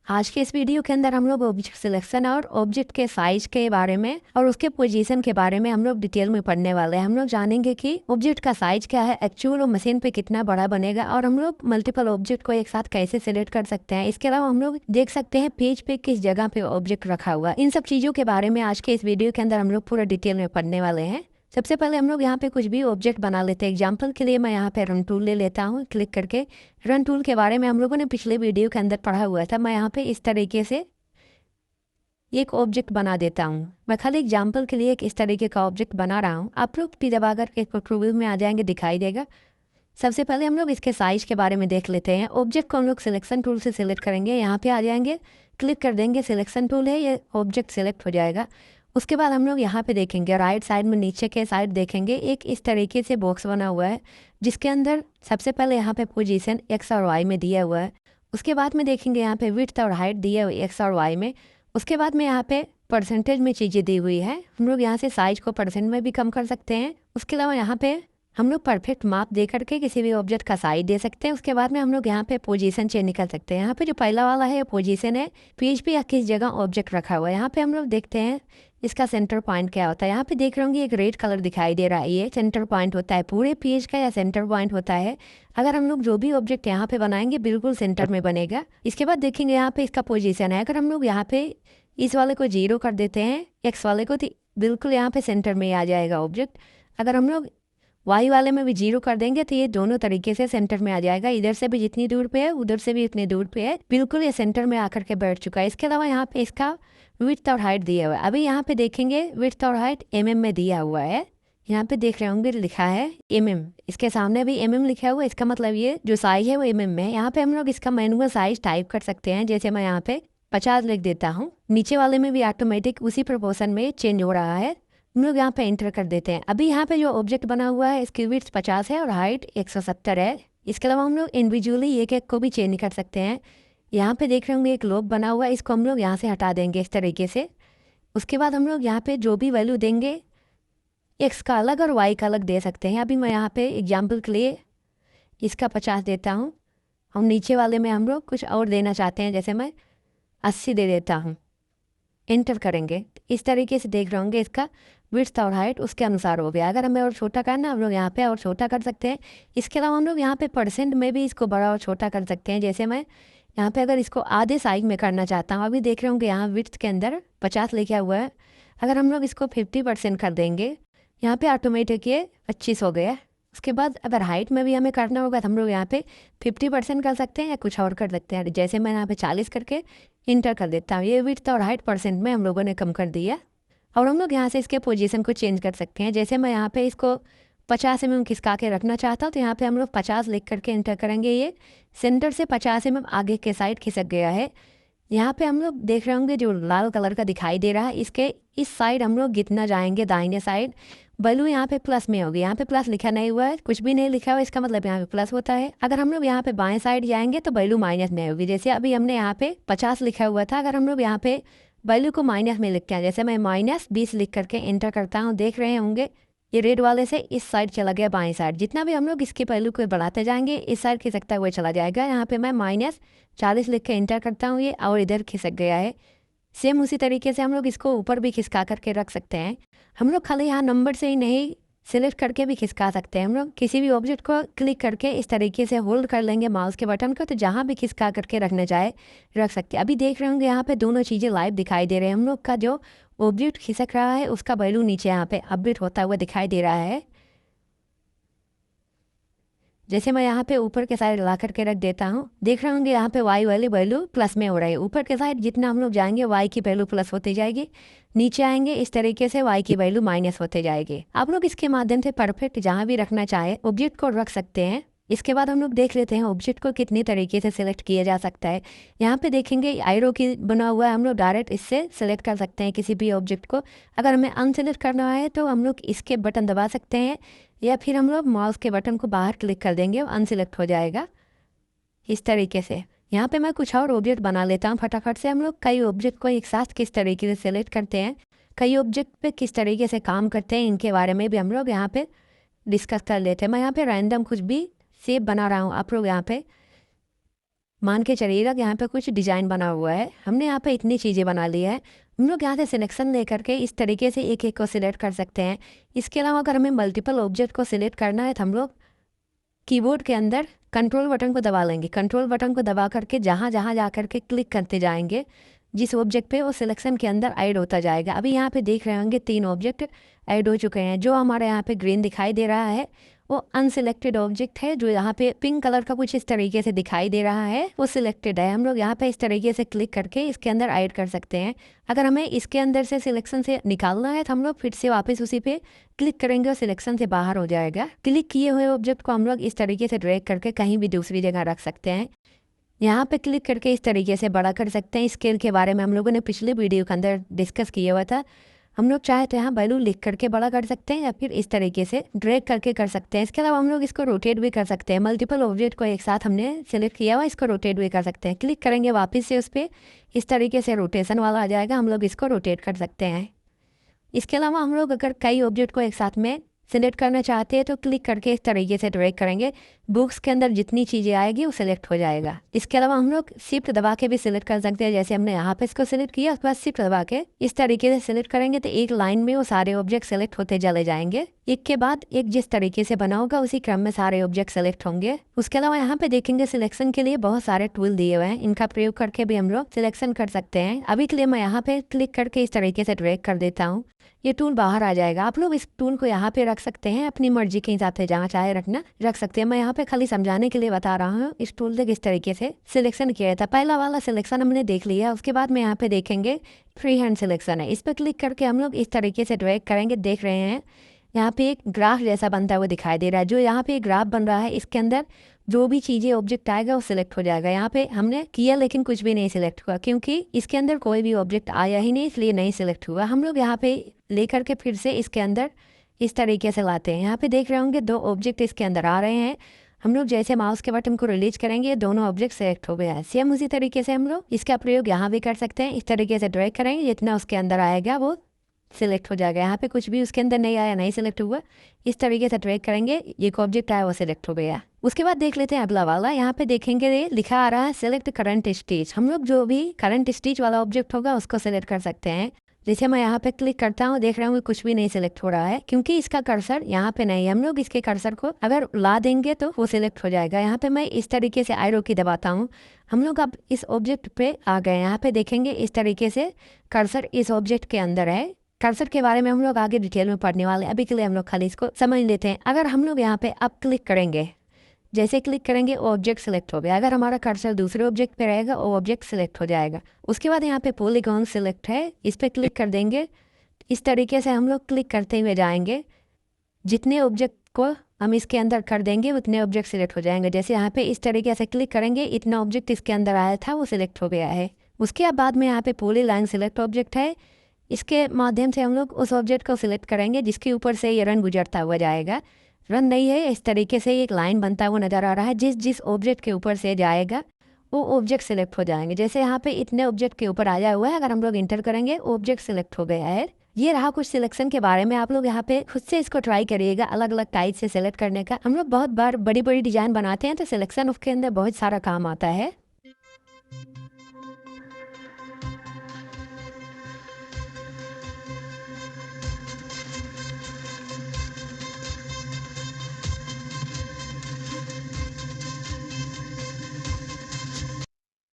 आज के इस वीडियो के अंदर हम लोग ऑब्जेक्ट सिलेक्शन और ऑब्जेक्ट के साइज के बारे में और उसके पोजीशन के बारे में हम लोग डिटेल में पढ़ने वाले हैं। हम लोग जानेंगे कि ऑब्जेक्ट का साइज क्या है, एक्चुअल और मशीन पे कितना बड़ा बनेगा, और हम लोग मल्टीपल ऑब्जेक्ट को एक साथ कैसे सिलेक्ट कर सकते हैं। इसके अलावा हम लोग देख सकते हैं पेज पे किस जगह पे ऑब्जेक्ट रखा हुआ है। इन सब चीज़ों के बारे में आज के इस वीडियो के अंदर हम लोग पूरा डिटेल में पढ़ने वाले हैं। सबसे पहले हम लोग यहाँ पे कुछ भी ऑब्जेक्ट बना लेते हैं। एग्जाम्पल के लिए मैं यहाँ पे रन टूल ले लेता हूँ। क्लिक करके रन टूल के बारे में हम लोगों ने पिछले वीडियो के अंदर पढ़ा हुआ था। मैं यहाँ पे इस तरीके से एक ऑब्जेक्ट बना देता हूँ। मैं खाली एग्जाम्पल के लिए एक इस तरीके का ऑब्जेक्ट बना रहा हूँ। आप लोग भी दबाकर एक प्रीव्यू में आ जाएंगे, दिखाई देगा। सबसे पहले हम लोग इसके साइज के बारे में देख लेते हैं। ऑब्जेक्ट को हम लोग सिलेक्शन टूल से सिलेक्ट करेंगे। यहाँ पे आ जाएंगे, क्लिक कर देंगे, सिलेक्शन टूल है, ये ऑब्जेक्ट सिलेक्ट हो जाएगा। उसके बाद हम लोग यहाँ पे देखेंगे राइट साइड में नीचे के साइड देखेंगे एक इस तरीके से बॉक्स बना हुआ है, जिसके अंदर सबसे पहले यहाँ पे पोजीशन एक्स और वाई में दिया हुआ है। उसके बाद में देखेंगे यहाँ पे विड्थ और हाइट दिया हुआ है एक्स और वाई में। उसके बाद में यहाँ पे परसेंटेज में चीज़ें दी हुई है। हम लोग यहाँ से साइज को परसेंट में भी कम कर सकते हैं। उसके अलावा यहाँ पे हम लोग परफेक्ट माप दे करके किसी भी ऑब्जेक्ट का साइज दे सकते हैं। उसके बाद में हम लोग यहाँ पे पोजीशन चेंज कर सकते हैं। यहाँ पे जो पहला वाला है पोजीशन है, पेज पे या किस जगह ऑब्जेक्ट रखा हुआ है। यहाँ पे हम लोग देखते हैं इसका सेंटर पॉइंट क्या होता है। यहाँ पे देख रहे होंगे एक रेड कलर दिखाई दे रहा है, ये सेंटर पॉइंट होता है पूरे पेज का, या सेंटर पॉइंट होता है। अगर हम लोग जो भी ऑब्जेक्ट यहाँ पे बनाएंगे बिल्कुल सेंटर में बनेगा। इसके बाद देखेंगे यहाँ पे इसका पोजीशन है। अगर हम लोग यहाँ पे इस वाले को 0 कर देते हैं, एक्स वाले को, तो बिल्कुल यहाँ पे सेंटर में आ जाएगा ऑब्जेक्ट। अगर हम लोग वाई वाले में भी 0 कर देंगे तो ये दोनों तरीके से सेंटर में आ जाएगा। इधर से भी जितनी दूर पे है उधर से भी उतनी दूर पे है, बिल्कुल ये सेंटर में आकर के बैठ चुका है। इसके अलावा यहाँ पे इसका विड्थ और हाइट दिया हुआ है। अभी यहाँ पे देखेंगे विड्थ और हाइट mm में दिया हुआ है। यहाँ पे देख रहे होंगे लिखा है mm, इसके सामने भी mm लिखा हुआ है। इसका मतलब ये जो साइज है वो mm में है। यहाँ पे हम लोग इसका मैनुअल साइज टाइप कर सकते हैं। जैसे मैं यहाँ पे 50 लिख देता हूँ, नीचे वाले में भी ऑटोमेटिक उसी प्रोपोर्शन में चेंज हो रहा है। हम लोग यहाँ पे एंटर कर देते हैं। अभी यहाँ पे जो ऑब्जेक्ट बना हुआ है इसकी विड्थ 50 है और हाइट 170 है। इसके अलावा हम लोग इंडिविजुअली एक एक को भी चेंज कर सकते हैं। यहाँ पे देख रहे होंगे एक लोग बना हुआ है, इसको हम लोग यहाँ से हटा देंगे इस तरीके से। उसके बाद हम लोग यहाँ पे जो भी वैल्यू देंगे एक्स का अलग और वाई का अलग दे सकते हैं। अभी मैं यहाँ पे एग्जाम्पल के लिए इसका 50 देता हूँ, और नीचे वाले में हम लोग कुछ और देना चाहते हैं, जैसे मैं 80 दे देता हूँ। एंटर करेंगे, इस तरीके से देख रहे होंगे इसका विड्थ और हाइट उसके अनुसार हो गया। अगर हमें और छोटा करना हम लोग यहाँ पे और छोटा कर सकते हैं। इसके अलावा हम लोग यहाँ पे परसेंट में भी इसको बड़ा और छोटा कर सकते हैं। जैसे मैं यहाँ पे अगर इसको आधे साइज में करना चाहता हूँ, अभी देख रहे होंगे यहाँ विड्थ के अंदर 50 लिखा हुआ है। अगर हम लोग इसको 50% कर देंगे, यहाँ पे ऑटोमेटिक ये 25 हो गया। उसके बाद अगर हाइट में भी हमें करना होगा तो हम लोग यहाँ पे 50% कर सकते हैं या कुछ और कर सकते हैं। जैसे मैं यहाँ पे 40 करके इंटर कर देता हूँ। ये विड्थ और हाइट परसेंट में हम लोगों ने कम कर दिया। और हम लोग यहाँ से इसके पोजीशन को चेंज कर सकते हैं। जैसे मैं यहाँ पे इसको 50 mm खिसका के रखना चाहता हूँ, तो यहाँ पे हम लोग 50 लिख करके इंटर करेंगे। ये सेंटर से 50 mm आगे के साइड खिसक गया है। यहाँ पे हम लोग देख रहे होंगे जो लाल कलर का दिखाई दे रहा है, इसके इस साइड हम लोग जितना जाएंगे दाहिने साइड, वैल्यू यहाँ पे प्लस में होगी। यहाँ पे प्लस लिखा नहीं हुआ है, कुछ भी नहीं लिखा हुआ, इसका मतलब यहाँ पे प्लस होता है। अगर हम लोग यहाँ पे बाएं साइड जाएंगे तो वैल्यू माइनस में होगी। जैसे अभी हमने यहाँ पे 50 लिखा हुआ था, अगर हम लोग यहाँ पे वैल्यू को माइनस में लिखते हैं, जैसे मैं -20 लिख करके एंटर करता हूँ, देख रहे होंगे ये रेड वाले से इस साइड चला गया बाएं साइड। जितना भी हम लोग इसकी वैल्यू को बढ़ाते जाएंगे इस साइड खिसकता हुआ चला जाएगा। यहाँ पे मैं -40 लिख के एंटर करता हूँ, ये और इधर खिसक गया है। सेम उसी तरीके से हम लोग इसको ऊपर भी खिसका करके रख सकते हैं। हम लोग खाली यहाँ नंबर से ही नहीं, सिलेक्ट करके भी खिसका सकते हैं। हम लोग किसी भी ऑब्जेक्ट को क्लिक करके इस तरीके से होल्ड कर लेंगे माउस के बटन को, तो जहाँ भी खिसका करके रखने चाहे रख सकते हैं। अभी देख रहे होंगे यहाँ पे दोनों चीज़ें लाइव दिखाई दे रहे हैं। हम लोग का जो ऑब्जेक्ट खिसक रहा है उसका वैल्यू नीचे यहाँ पे अपडेट होता हुआ दिखाई दे रहा है। जैसे मैं यहाँ पे ऊपर के साइड ला करके रख देता हूँ, देख रहे होंगे यहाँ पे वाई वाली वैल्यू प्लस में हो रही है। ऊपर के साइड जितना हम लोग जाएंगे वाई की वैल्यू प्लस होती जाएगी, नीचे आएंगे इस तरीके से वाई की वैल्यू माइनस होते जाएगी। आप लोग इसके माध्यम से परफेक्ट जहाँ भी रखना चाहे ऑब्जेक्ट को रख सकते हैं। इसके बाद हम लोग देख लेते हैं ऑब्जेक्ट को कितनी तरीके से सिलेक्ट किया जा सकता है। यहाँ पे देखेंगे एरो की बना हुआ है, हम लोग डायरेक्ट इससे सिलेक्ट कर सकते हैं किसी भी ऑब्जेक्ट को। अगर हमें अनसिलेक्ट करना है तो हम लोग इसके बटन दबा सकते हैं, या फिर हम लोग माउस के बटन को बाहर क्लिक कर देंगे और अनसिलेक्ट हो जाएगा इस तरीके से। यहाँ पे मैं कुछ और ऑब्जेक्ट बना लेता हूँ फटाफट से। हम लोग कई ऑब्जेक्ट को एक साथ किस तरीके से सिलेक्ट करते हैं, कई ऑब्जेक्ट पे किस तरीके से काम करते हैं, इनके बारे में भी हम लोग यहाँ पे डिस्कस कर लेते हैं। मैं यहाँ पे रैंडम कुछ भी शेप बना रहा हूँ, आप लोग यहाँ पे मान के चलिएगा कि यहाँ पे कुछ डिजाइन बना हुआ है, हमने यहाँ पे इतनी चीज़ें बना ली है। हम लोग यहाँ से सिलेक्शन लेकर के इस तरीके से एक एक को सिलेक्ट कर सकते हैं। इसके अलावा अगर हमें मल्टीपल ऑब्जेक्ट को सिलेक्ट करना है तो हम लोग कीबोर्ड के अंदर कंट्रोल बटन को दबा लेंगे। कंट्रोल बटन को दबा करके जहाँ जहाँ जा करके क्लिक करते जाएंगे, जिस ऑब्जेक्ट पे वो सिलेक्शन के अंदर ऐड होता जाएगा। अभी यहाँ पे देख रहे होंगे 3 ऑब्जेक्ट ऐड हो चुके हैं। जो हमारे यहाँ पे ग्रीन दिखाई दे रहा है वो अनसिलेक्टेड ऑब्जेक्ट है। जो यहाँ पे पिंक कलर का कुछ इस तरीके से दिखाई दे रहा है वो सिलेक्टेड है। हम लोग यहाँ पे इस तरीके से क्लिक करके इसके अंदर ऐड कर सकते हैं। अगर हमें इसके अंदर से सिलेक्शन से निकालना है तो हम लोग फिर से वापस उसी पे क्लिक करेंगे और सिलेक्शन से बाहर हो जाएगा। क्लिक किए हुए ऑब्जेक्ट को हम लोग इस तरीके से ड्रैग करके कहीं भी दूसरी जगह रख सकते हैं। यहाँ पे क्लिक करके इस तरीके से बड़ा कर सकते हैं। स्केल के बारे में हम लोगों ने पिछले वीडियो के अंदर डिस्कस किया हुआ था। हम लोग चाहे तो यहाँ वैल्यू लिख करके बड़ा कर सकते हैं या फिर इस तरीके से ड्रैग करके कर सकते हैं। इसके अलावा हम लोग इसको रोटेट भी कर सकते हैं। मल्टीपल ऑब्जेक्ट को एक साथ हमने सेलेक्ट किया हुआ, इसको रोटेट भी कर सकते हैं। क्लिक करेंगे वापस से उस पर इस तरीके से रोटेशन वाला आ जाएगा, हम लोग इसको रोटेट कर सकते हैं। इसके अलावा हम लोग अगर कई ऑब्जेक्ट को एक साथ में सिलेक्ट करना चाहते हैं तो क्लिक करके इस तरीके से ड्रैग करेंगे, बुक्स के अंदर जितनी चीज़ें आएगी वो सिलेक्ट हो जाएगा। इसके अलावा हम लोग शिफ्ट दबा के भी सिलेक्ट कर सकते हैं। जैसे हमने यहाँ पे इसको सिलेक्ट किया, उसके बाद शिफ्ट दबा के इस तरीके से सिलेक्ट करेंगे तो एक लाइन में वो सारे ऑब्जेक्ट सेलेक्ट होते चले जाएंगे। एक के बाद एक जिस तरीके से बना होगा उसी क्रम में सारे ऑब्जेक्ट सेलेक्ट होंगे। उसके अलावा यहाँ पे देखेंगे सिलेक्शन के लिए बहुत सारे टूल दिए हुए हैं, इनका प्रयोग करके भी हम लोग सिलेक्शन कर सकते हैं। अभी के लिए मैं यहाँ पे क्लिक करके इस तरीके से ड्रैग कर देता हूँ, ये टूल बाहर आ जाएगा। आप लोग इस टूल को यहाँ पे रख सकते हैं, अपनी मर्जी के हिसाब से जहाँ चाहे रखना रख सकते हैं। मैं यहाँ पे खाली समझाने के लिए बता रहा हूँ इस टूल से किस तरीके से सिलेक्शन किया था। पहला वाला सिलेक्शन हमने देख लिया, उसके बाद में यहाँ पे देखेंगे फ्री हैंड सिलेक्शन है। इस पर क्लिक करके हम लोग इस तरीके से ड्रैग करेंगे। देख रहे हैं यहाँ पे एक ग्राफ जैसा बनता हुआ दिखाई दे रहा है। जो यहाँ पे एक ग्राफ बन रहा है इसके अंदर जो भी चीज़ें ऑब्जेक्ट आएगा वो सिलेक्ट हो जाएगा। यहाँ पे हमने किया लेकिन कुछ भी नहीं सिलेक्ट हुआ, क्योंकि इसके अंदर कोई भी ऑब्जेक्ट आया ही नहीं, इसलिए नहीं सिलेक्ट हुआ। हम लोग यहाँ पे लेकर के फिर से इसके अंदर इस तरीके से लाते हैं। यहाँ पे देख रहे होंगे 2 ऑब्जेक्ट इसके अंदर आ रहे हैं। हम लोग जैसे माउस के बटन को रिलीज करेंगे ये दोनों ऑब्जेक्ट सेलेक्ट हो गया है। सेम उसी तरीके से हम लोग इसका प्रयोग यहाँ भी कर सकते हैं। इस तरीके से ड्रैग करेंगे, जितना उसके अंदर आएगा वो सिलेक्ट हो जाएगा। यहाँ पे कुछ भी उसके अंदर नहीं आया, नहीं सिलेक्ट हुआ, इस तरीके से ड्रैग करेंगे, एक ऑब्जेक्ट आया वो सिलेक्ट हो गया। उसके बाद देख लेते हैं अगला वाला। यहाँ पे देखेंगे लिखा आ रहा है सिलेक्ट करंट स्टेज। हम लोग जो भी करंट स्टेज वाला ऑब्जेक्ट होगा उसको सिलेक्ट कर सकते हैं। जैसे मैं यहाँ पे क्लिक करता हूँ, देख रहा हूँ कुछ भी नहीं सिलेक्ट हो रहा है, क्योंकि इसका कर्सर यहाँ पे नहीं है। हम लोग इसके कर्सर को अगर ला देंगे तो वो सिलेक्ट हो जाएगा। यहाँ पे मैं इस तरीके से एरो की दबाता हूँ, हम लोग अब इस ऑब्जेक्ट पे आ गए। यहाँ पे देखेंगे इस तरीके से कर्सर इस ऑब्जेक्ट के अंदर है। कर्सर के बारे में हम लोग आगे डिटेल में पढ़ने वाले हैं, अभी के लिए हम लोग खाली इसको समझ लेते हैं। अगर हम लोग यहाँ पे अब क्लिक करेंगे, जैसे क्लिक करेंगे वो ऑब्जेक्ट सेलेक्ट हो गया। अगर हमारा कर्सर दूसरे ऑब्जेक्ट पे रहेगा वो ऑब्जेक्ट सेलेक्ट हो जाएगा। उसके बाद यहाँ पे पॉलीगॉन सेलेक्ट है, इस पर क्लिक कर देंगे। इस तरीके से हम लोग क्लिक करते हुए जाएंगे, जितने ऑब्जेक्ट को हम इसके अंदर कर देंगे उतने ऑब्जेक्ट सेलेक्ट हो जाएंगे। जैसे यहाँ पे इस तरीके से क्लिक करेंगे, इतना ऑब्जेक्ट इसके अंदर आया था वो सिलेक्ट हो गया है। उसके बाद में यहाँ पे पॉली लाइन सिलेक्ट ऑब्जेक्ट है, इसके माध्यम से हम लोग उस ऑब्जेक्ट को सिलेक्ट करेंगे जिसके ऊपर से ये रन गुजरता हुआ जाएगा। रन नहीं है, इस तरीके से एक लाइन बनता हुआ नज़र आ रहा है। जिस जिस ऑब्जेक्ट के ऊपर से जाएगा वो ऑब्जेक्ट सिलेक्ट हो जाएंगे। जैसे यहाँ पे इतने ऑब्जेक्ट के ऊपर आया हुआ है, अगर हम लोग इंटर करेंगे ऑब्जेक्ट सिलेक्ट हो गया है। ये रहा कुछ सिलेक्शन के बारे में। आप लोग यहाँ पे खुद से इसको ट्राई करिएगा अलग अलग टाइप से सिलेक्ट करने का। हम लोग बहुत बार बड़ी बड़ी डिजाइन बनाते हैं तो सिलेक्शन उसके अंदर बहुत सारा काम आता है।